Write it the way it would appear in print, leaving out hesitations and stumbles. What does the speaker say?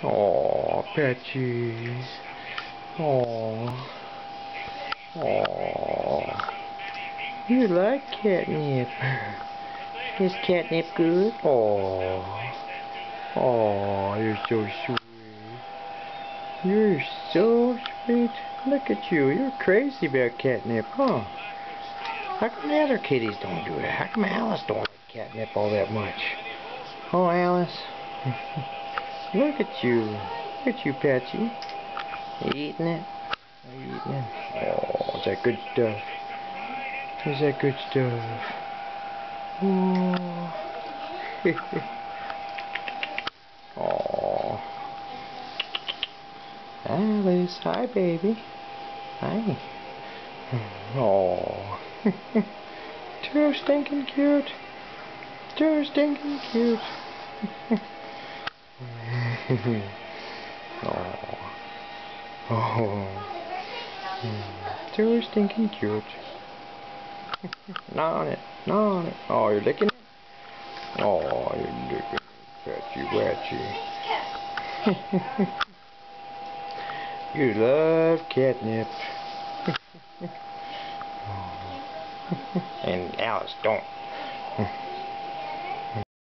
Oh, Patchy. Oh. Oh. You like catnip. Is catnip good? Oh. Oh, you're so sweet. You're so sweet. Look at you. You're crazy about catnip, huh? How come the other kitties don't do it? How come Alice don't like catnip all that much? Oh, Alice. Look at you. Look at you, Patchy. You eating it? Are you eating it? Oh, is that good stuff? Is that good stuff? Oh. Oh. Alice, hi, baby. Hi. Oh. Too stinking cute. Too stinking cute. Oh. Oh. Too stinking cute. Gnaw on it. Gnaw on it. Oh, you're licking it? Oh, you're licking it. Patchy watchy. You love catnip. And Alice don't.